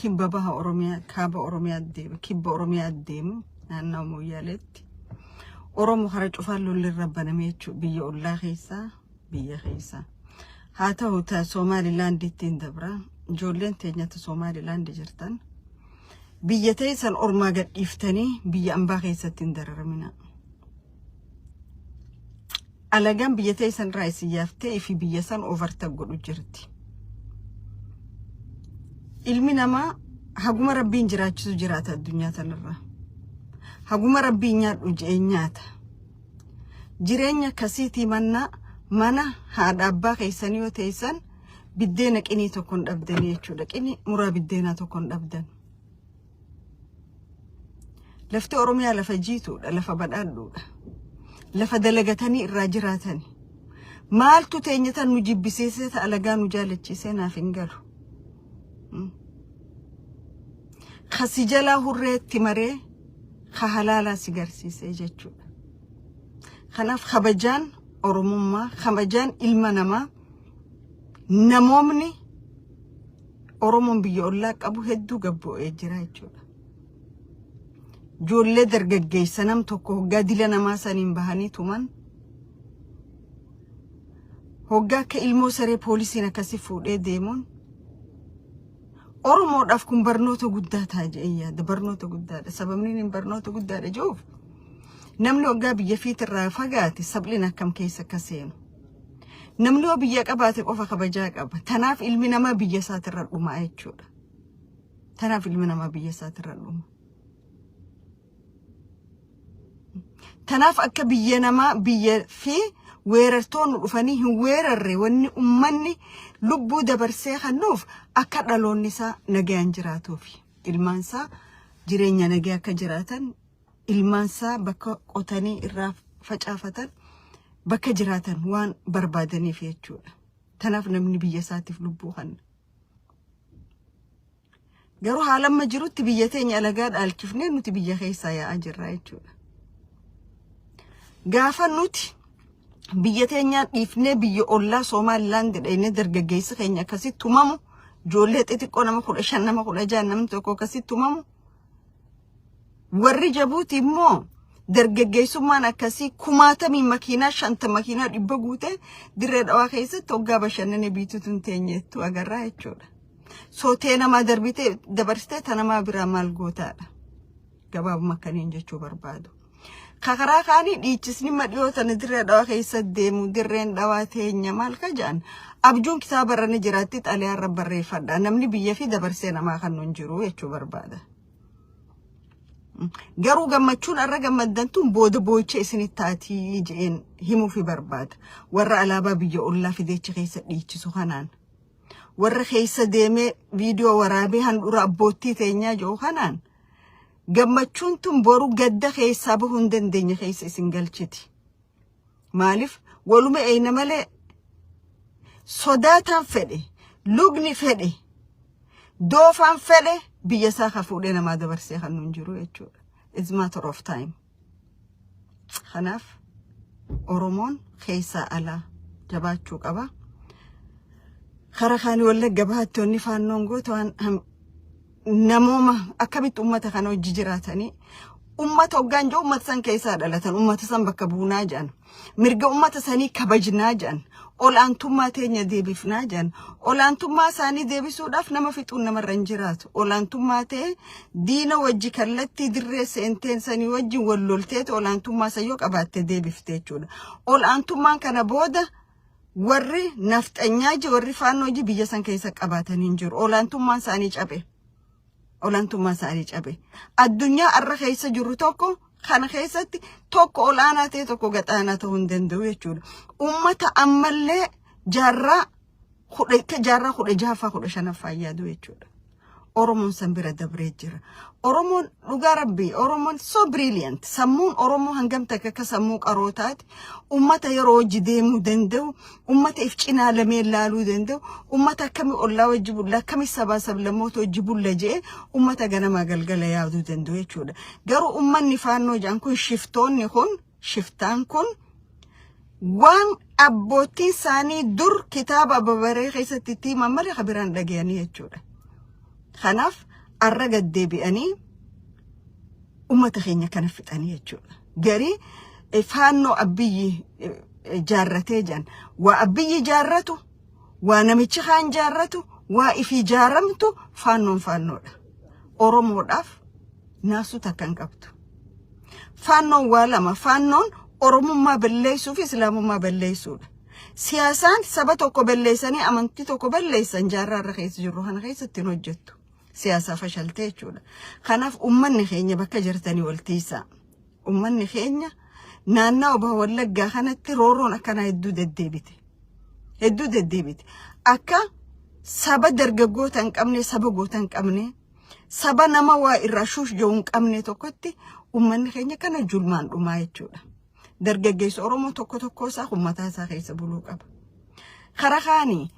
kibba baha Oromiyaa kaaba Oromiyaa deema kibba Oromiyaa deemu naannoo yaaletti Oromoo hara cufaan lolli rabbaname biyya ollaa keessaa biyya keessaa haa ta'u ta'a Somaliland ittiin dabra ijoolleen teenyata Somaliland jirtan biyya teessan ormaa gadhiiftanii biyya ambaa keessatti hin dararamina alagaan biyya teessan raayisi yaaftee fi biyya san overtag godhu jirti ilmi namaa haguma rabbiin jiraachisu jiraata addunyaa tanarra haguma rabbiin nyaadhu jee nyaata jireenya kasiitii mana haadha abbaa keessanii yoo teessan biddeena qinii tokkoon dhabdanii jechuudha qinii muraa biddeenaa tokkoon dhabdan lafti Oromiyaa lafa jiituudha lafa badhaadhuudha lafa dalagatanii irraa jiraatani maaltu teenyatan nu jibbisiisee ta alagaa nu jaalachiisee naaf hin galu khasi jalaa hurreetti maree halaalaa si garsiisee jechuudha kanaaf kabajaan Oromummaa kabajaan ilma namaa namoomni Oromoon biyya ollaa qabu hedduu gabbo'ee jira jechuudha ijoollee dargaggeessa nam tokko hoggaa dila namaa saniin bahanii tuman hoggaa akka ilmoo saree poolisiin akkasi fuudhee deemuun Oromoodhaaf kun barnoota guddaa ta'a jedhee yaada barnoota guddaadha sababni inni barnoota guddaadha jechuuf namni hoggaa biyya fiitirraa fagaate sabliin akkam keessa akka seenu namni hoo biyya qabaate qofa kabajaa qaba tanaaf ilmi namaa biyya isaatirra dhumaa jechuudha tanaaf ilmi namaa biyya isaatirra dhuma tanaaf akka biyya namaa biyya fi weerartoonni dhufanii hin weerarre wanni ummanni lubbuu dabarsee kannuuf akka dhaloonni isaa nagaan jiraatuuf ilmaan isaa jireenya nagaa akka jiraatan ilmaan isaa bakka qotanii irraa facaafatan bakka jiraatan waan barbaadaniif jechuudha tanaaf namni biyya isaatiif lubbuu kanna garuu haalamma jirutti biyya teenya alagaa dhaalchifnee nuti biyya keessaa yaa'aa jirra jechuudha gaafa nuti biyya teenya dhiifnee biyya ollaa Somaliland dheenee dargaggeessa keenya akkasitti tumamu ijoollee xixiqqoo nama 15 nama 16 namni tokko akkasitti tumamu warri Jabuuti immoo dargaggeessummaan akkasii 10,000 makiinaa 50 makiinaa dhibba guute dirree dhawaa keessatti hoggaa bashannanee biitutuun teenyettu agarraa jechuudha sootee namaa darbitee dabarsitee tanamaa biraa maal gootaadha gabaabuma akkaniin jechuu barbaadu kakaraa kaanii dhiichisni madhiyootan dirree dhawaa keessatti deemu dirreen dhawaa teenya maal ka jedhan abjuun kitaaba irra jiraatti xaaliyaa irra barreeffadha namni biyya fi dabarsee namaa kan nun jiru jechuu barbaada garuu gammachuun arra gammaddantuun booda boocha isinitti taatii jeen himuu fi barbaada warra alaabaa biyya ollaa fideechi keessa dhiichisu kanaan warra keessa deemee viidiyoo waraabee handura abboottii teenyaa jiru kanaan gammachuun tun boru gadda keessaa bahuu hin dandeenye keessa isin galchiti maaliif walume eeyna malee sodaataan fedhe lugni fedhe doofaan fedhe biyya isaa ka fuudhee namaa dabarsee kan nun jiru jechuudha it's matter of time kanaaf Oromoon keessaa alaa jabaachuu qaba kara kaanii Wallagga bahaatti onni faannoon goote waan namooma akkamitti ummata kana hojii jiraatanii ummata hoggaan jiru ummata san keessaa dhalatan ummata san bakka buunaa jedhan mirga ummata sanii kabajnaa jedhan olaantummaa teenya deebifnaa jedhan olaantummaa isaanii deebisuudhaaf nama fixuun namarra hin jiraatu olaantummaa ta'e diina wajji kallattii dirree seenteen sanii wajji wallolteeti olaantummaa sayyoo qabaatte deebifte jechuudha olaantummaan kana booda warri nafxanyaa ji warri faannoo ji biyya san keessa qabaatanii jiru olaantummaan isaanii cabe olaantummaa isaanii cabe addunyaa arra keessa jiru tokko kana keessatti tokko olaanaa ta'e tokko gaxaanaa ta'uu hin danda'u jechuudha ummata ammallee jaarraa 16 yaadu jechuudha Oromoon san bira dabree jira Oromoon dhugaa rabbii Oromoon so brilliant sammuun Oromoo hangam takka sammuu qarootaati ummata yeroo hojii deemuu danda'u ummata if cinaa lamee ilaaluu danda'u ummata akkami ollaa wajji bulla akkami sabaa sablammoota wajji bulla jee ummata ganamaa galgala yaaduu danda'u jechuudha garuu ummanni faannoo jaan kun shiftaan kun waan abbootiin isaanii dur kitaaba babaree keessatti himan malee kabiraan dhagayanii jechuudha خناف الرقد دي بأني خينيا كان فتاني يجوا قري فانو أبي جارتي جان وأبي جارته وانا متشخان جارته وإفي جارمته فانو أورمو داف ناسو تكن قبتو فانو ولا ما فانون أورمو ما بليسو في إسلامو ما بليسو سياسان سبتو كبليساني أمانتي تو كبليسان جارة رخيص جروحان رخيص تنوجتو سياسة فشلتي جولا خناف أمني خينيا بكا جرتاني والتيسا أمني خينيا نانا وبهولقا خانت رورون أكنا يدود الديبتي أكا سبا درقوتان كامني سبا قوتان كامني سبا نما وإراشوش جون كامني توكتي أمني خينيا كان جلمان رماية جولا درقاقيس أرومو توكو ساخو متاسا خيس بلوك أبا خرخاني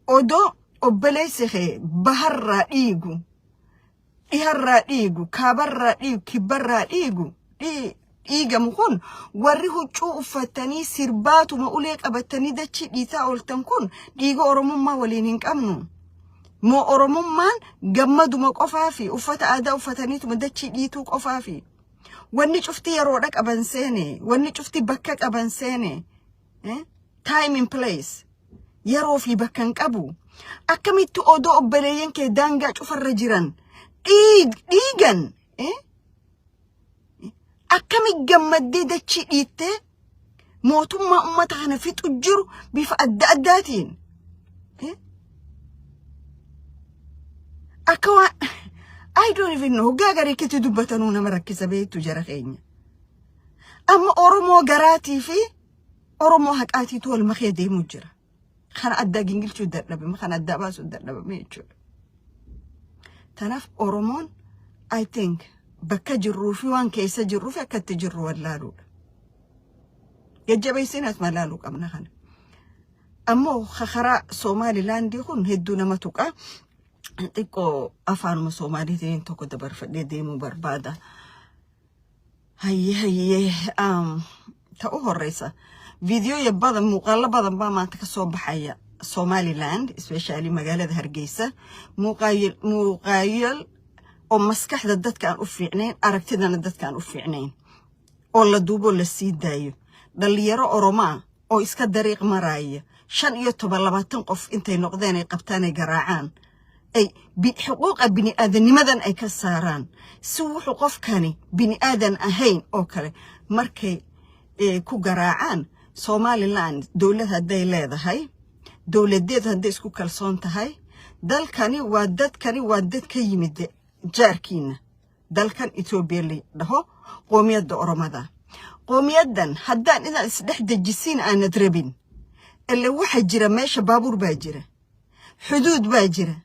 أودو أبليسخي بهر إيغو إهر إيغو كابر إيغو كبر إيغو إيغا مخون وريه جو فتاني سرباتو ما أوليك أبتاني داتشي إيتا أولتنكون إيغو أرمم ما ولينينك أمنو مو أرمم مان جمدو مك أفافي وفتا أدا وفتانيتو مداتشي إيتوك أفافي واني شفتي يرودك أبنسيني واني شفتي بكك أبنسيني time and place يرو في بكنك أبو أكميتو أودو أبليين كي دانجا شوفر جيران إيغان أكمي جمدي داتشي إيتي موتو ما أمتانا في تجرو بفأداتين أكوا I don't even know غاغاري كتو دبتانونا مركزة بيتو جرخيني أما أورمو غراتي في أورمو هكاتي تو المخيا دي مجرى خانا أدى جنجلتو درنبي مخانا أدى باسو درنبي ميتشو تناف أورمون I think بكا جروفي وان كيسا جروفي أكاد تجرو واللالو يجابي سينات ملالو كمنا خانا أمو خخراء سومالي لاندي خون هدو نمتوكا تيكو أفانو سومالي تين توكو دبر فدي ديمو بربادا هاي تاوه الرئيسة فيديو يبادن مقالبادن با ما تكسو بحايا سومالي لاند especially مقالة هرقيسة مقايل oo maskaxda dadka aan u fiicnayn aragtidana dadka aan u fiicnayn oo la duubo la sii daayo dhalinyaro Oromaa oo iska dariiq maraya 15-20 qof intay noqdeen ay qabtaan ay garaacaan ay xuquuqa bini'aadanimadan ay ka saaraan si wuxuu qofkani bini'aadan ahayn oo kale markay ku garaacaan Somaliland dawlad haday leedahay dawladeed haday isku kalsoon tahay dalkani waa dad ka yimid جاركين دالكان إثيوبيا دهو قوميات أورمادا قوميات حدان إذا إحدى الجسين أنا دربين اللي واحد جرى ماشي بابور باجرة حدود باجرة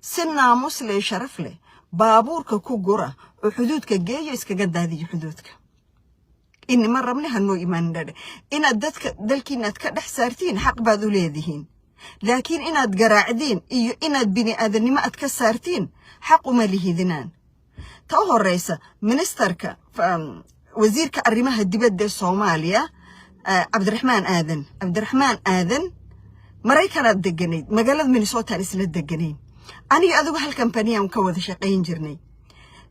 سنة مسلي شرف لي بابور كو جرى وحدود كجاي إسكا قد هذه حدودك إني مرة من هالنوع إيمان ده إن أدتك دالكين أتكاد حسارتين حق بعض ولادهين لكن إن أتجرعدين إن بني آدم ما أتكسرتين حق ماله ذنان توه الرئيسة منسترك وزير كأرمها الدبد الصومالية عبد الرحمن آذن مري كانت دقنين مقالد مينيسوتا لسنة دقنين أنا أذوق هالكمبانية مكوذ شقين جرني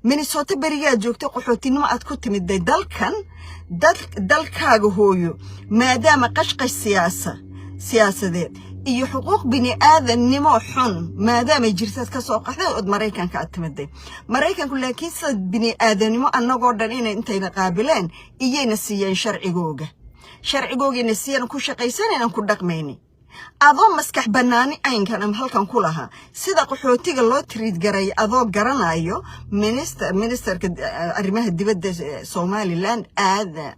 مينيسوتا بريات جوكتو قحوتين ما أتكت مدي دالكاغو هويو ما دام قشقش سياسة ذات iyo xuquuq bini aadanimo xun maadaama jirtad ka soo qaxday oo Mareykanka atmaaday Mareykanku laakiin sad bini aadanimo anagoo dhan intayna qaabileen iyayna siiyeen sharcigooga siiyeen ku shaqaysanayna ku dhaqmayni adoo maskax banaani aynkan am halkan ku laha sida qaxootiga loo tiriid garay adoo garanayo ministerka arrimaha dibadda Somaliland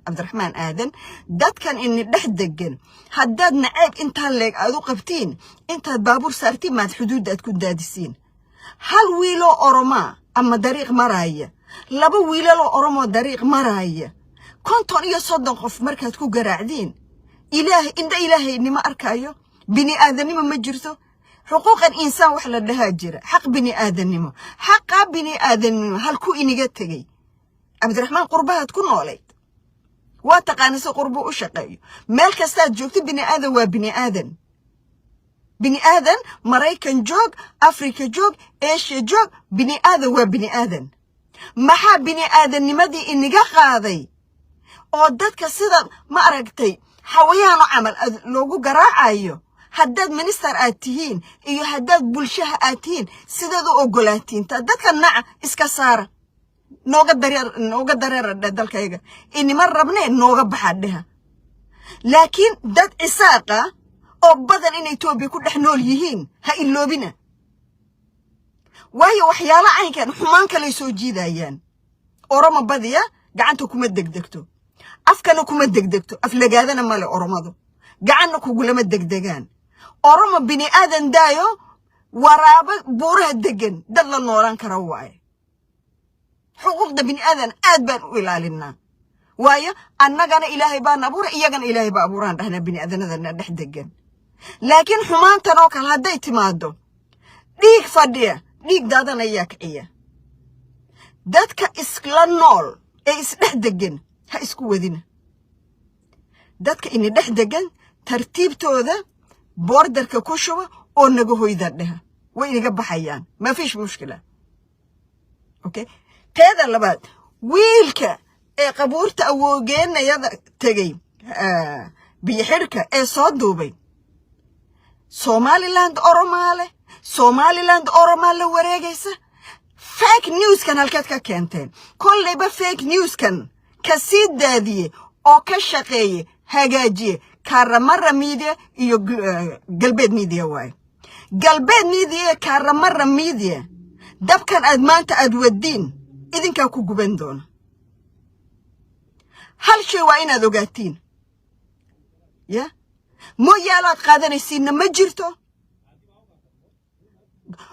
Abdurrahman Aadan dadkan in dhex degan haddaad nacayb inta leeg aad u qabtiin inta baabuur saartiin maad xuduudaad ku daadisiin hal wiilo Oromaa ama dariiq maraya laba wiilo Oromoo dariiq maraya 50 qof markaad ku garaacdiin إلهي إني ما أركايو بني آدم ما جرتو حقوق الإنسان وحلا لها جرا حق بني آدم حق بني آدم هل كو إني جت تجي عبد الرحمن قربها تكون وليد واتقانس قربه وشقي مالك استاذ جوكت بني آدم وبني آدم بني آدم مريكان جوج أفريقيا جوج إيشيا جوج بني آدم وبني آدم maxaa bini aadanimadii inaga qaaday oo dadka sida ma aragtay xawayaano camal loogu garaacayo haddaad minister aad tihiin iyo haddaad bulshaha aad tihiin sidaad u ogolaatiin dadka naca iska saara nooga dareer dalkayga inima rabnee nooga baxadheha laakiin dad isaaqa oo badan in Itoobiya ku dhex nool yihiin ha iloobina waayo waxyaalo aynkan xumaan kale soo jiidayaan oroma badiya gacanta kuma degdegto afkana kuma degdegto aflagaadana male oromadu gacanna kugulama degdegaan oroma bini aadan daayo waraaba buuraha degan dad la noolaan kara waaye xuquuqda bini aadan aad baan u ilaalinaa waayo annagana ilaahay baan abuuray iyagana ilaahay baa abuuraan dhahna bini aadanadana dhex degan laakiin xumaantan oo kale hadday timaado dhiig fadhiya dhiig daadan ayaa kiciya dadka isla nool ee isdhex degan ha isku wadina dadka in dhex degan tartiibtooda borderka ku shuba oo naga hoyda dhaha way inaga baxayaan ma fiish mushkila okay teeda labaad wiilka ee qabuurta awoogeennayada tagay biyo xirka ee soo duubay Somaliland Oromaale wareegaysa fake news kan halkaad ka keenteen kollayba fake news kan ka sii daadiye oo ka shaqeeye hagaajiye Karamara Media iyo Galbeed Media waay Galbeed Media Karamara Media dabkan aad maanta aad wadiin idinka ku guban doona hal shay waa inaad ogaatiin ya mooyaalaad qaadanaysiinna ma jirto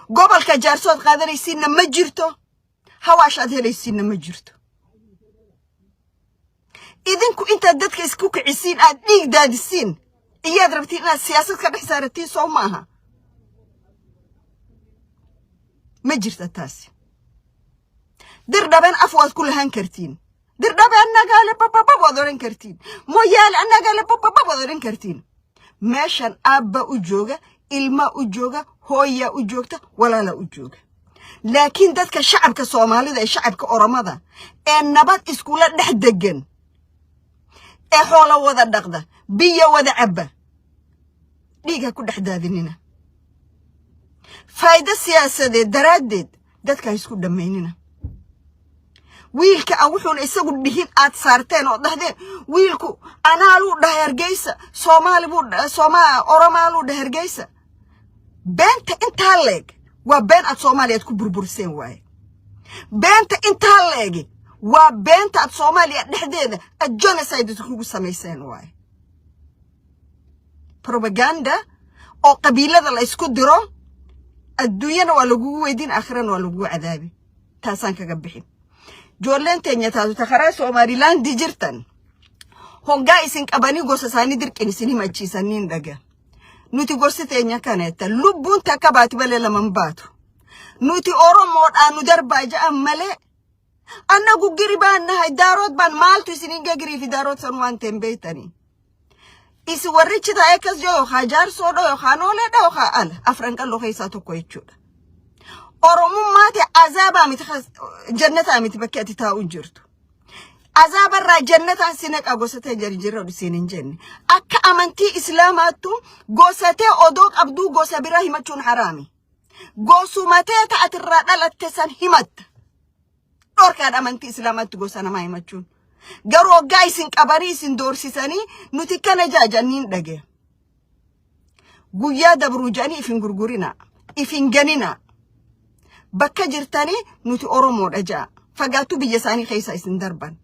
gobolka jaarsood qaadanaysiinna ma jirto hawaashaad helaysiinna ma jirto idinku intaad dadka isku kicisiin aad dhiig daadisiin iyaad rabtiin inaad siyaasad ka dhex saaratiin soo maaha ma jirta taasi dirdhaben af waad ku lahaan kartiin dirdhabe annagaale bababa waad oran kartiin mooyaale annagaale bababa waad oran kartiin meeshan aabba u jooga ilma u jooga hooya u joogta walaala u jooga laakiin dadka shacabka Soomaalida ee shacabka Oromada ee nabad iskula dhex degan ee xoolo wada dhaqda biyo wada cabba dhiiga ku dhex daadinina fayda siyaasadeed daraadeed dadka isku dhameynina wiilka wuxuuna isagu dhihin aad saarteen oo dhahdeen wiilku anaalu dhahergeysa Oromaalu dhahergeysa beenta inta leeg waa been aad Soomaaliyeed ku burburseen waaye beenta inta leeg waa beenta aad Soomaaliya dhexdeeda aad genocide ku sameyseen waaye propaganda oo qabiilada la isku diro adduunyada waa lagu weydiin aakhirana waa lagu cadaabi taasaan kaga bixin joolentenya taadu takhara Somaliland dijirtan honga isin qabani gosasaani dirqinisini machiisanin dhaga nuti gorsitenya kaneta lubunta kabati bale lamanbaatu nuti Oromood aanu darbaaja amale annagu giribaan nahay daarood baan maaltu isinin gagri fi daarood san waan tembeetani is warrichida ekas jo hajar soo dhayo xanoole dhaw xaal afranka lo haysa to ko ichuda Oromo maati azaba mit jannata mit bakati taa u jirto azaba ra jannata sinaka gosate jarjiro disinin jenne akka amanti islaamatu gosate odok abdu gosa birahimachun harami gosumate ta'atirra dalatte san himat dorkaan amanti islaamatu gosana mahimachun garo gaisin qabari sin doorsisani nuti kana jaajannin dhage guyyaa dabrujani ifin gurgurina ifin ganina bakka jirtani nuti Oromoo dhaja fagaatu biyya saani khaysa isin darban